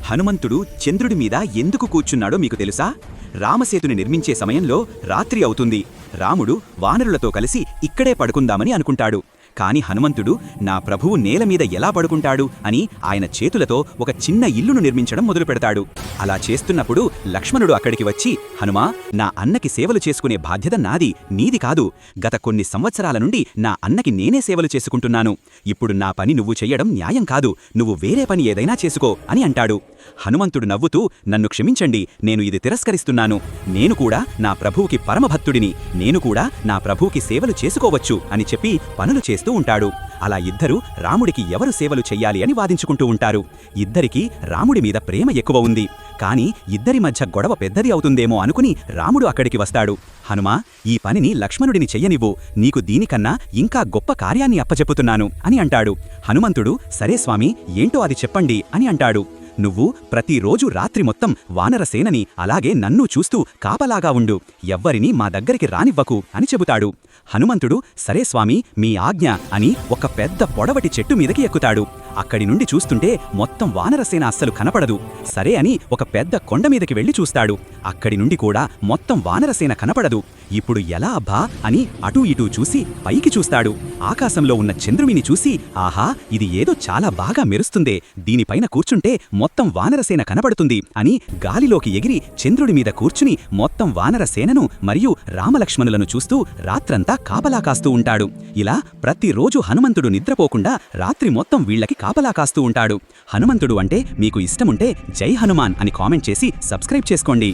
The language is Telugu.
హనుమంతుడు చంద్రుడి మీద ఎందుకు కూర్చున్నాడో మీకు తెలుసా? రామసేతుని నిర్మించే సమయంలో రాత్రి అవుతుంది. రాముడు వానరులతో కలిసి ఇక్కడే పడుకుందామని అనుకుంటాడు. కాని హనుమంతుడు నా ప్రభువు నేల మీద ఎలా పడుకుంటాడు అని ఆయన చేతులతో ఒక చిన్న ఇల్లును నిర్మించడం మొదలుపెడతాడు. అలా చేస్తున్నప్పుడు లక్ష్మణుడు అక్కడికి వచ్చి, హనుమా, నా అన్నకి సేవలు చేసుకునే బాధ్యత నాది, నీది కాదు. గత కొన్ని సంవత్సరాల నుండి నా అన్నకి నేనే సేవలు చేసుకుంటున్నాను. ఇప్పుడు నా పని నువ్వు చెయ్యడం న్యాయం కాదు. నువ్వు వేరే పని ఏదైనా చేసుకో అని అంటాడు. హనుమంతుడు నవ్వుతూ, నన్ను క్షమించండి, నేను ఇది తిరస్కరిస్తున్నాను. నేను కూడా నా ప్రభువుకి పరమభక్తుడిని. నేను కూడా నా ప్రభువుకి సేవలు చేసుకోవచ్చు అని చెప్పి పనులు చేస్తూ ఉంటాడు. అలా ఇద్దరూ రాముడికి ఎవరు సేవలు చెయ్యాలి అని వాదించుకుంటూ ఉంటారు. ఇద్దరికీ రాముడి మీద ప్రేమ ఎక్కువ ఉంది. కాని ఇద్దరి మధ్య గొడవ పెద్దది అవుతుందేమో అనుకుని రాముడు అక్కడికి వస్తాడు. హనుమా, ఈ పనిని లక్ష్మణుడిని చెయ్యనివ్వు. నీకు దీనికన్నా ఇంకా గొప్ప కార్యాన్ని అప్పచెప్పుతున్నాను అని అంటాడు. హనుమంతుడు, సరే స్వామి, ఏంటో అది చెప్పండి అని అంటాడు. నువ్వు ప్రతిరోజు రాత్రి మొత్తం వానరసేనని అలాగే నన్ను చూస్తూ కాపలాగా ఉండు. ఎవ్వరినీ మా దగ్గరికి రానివ్వకు అని చెబుతాడు. హనుమంతుడు, సరే స్వామి, మీ ఆజ్ఞ అని ఒక పెద్ద పొడవటి చెట్టు మీదకి ఎక్కుతాడు. అక్కడి నుండి చూస్తుంటే మొత్తం వానరసేన అస్సలు కనపడదు. సరే అని ఒక పెద్ద కొండ మీదకి వెళ్లి చూస్తాడు. అక్కడి నుండి కూడా మొత్తం వానరసేన కనపడదు. ఇప్పుడు ఎలా అబ్బా అని అటూ ఇటూ చూసి పైకి చూస్తాడు. ఆకాశంలో ఉన్న చంద్రుడిని చూసి, ఆహా, ఇది ఏదో చాలా బాగా మెరుస్తుందే, దీనిపైన కూర్చుంటే మొత్తం వానరసేన కనపడుతుంది అని గాలిలోకి ఎగిరి చంద్రుడి మీద కూర్చుని మొత్తం వానరసేనను మరియు రామలక్ష్మణులను చూస్తూ రాత్రంతా కాపలా కాస్తూ ఉంటాడు. ఇలా ప్రతిరోజు హనుమంతుడు నిద్రపోకుండా రాత్రి మొత్తం వీళ్లకి కాపలా కాస్తూ ఉంటాడు. హనుమంతుడు అంటే మీకు ఇష్టముంటే జై హనుమాన్ అని కామెంట్ చేసి సబ్స్క్రైబ్ చేసుకోండి.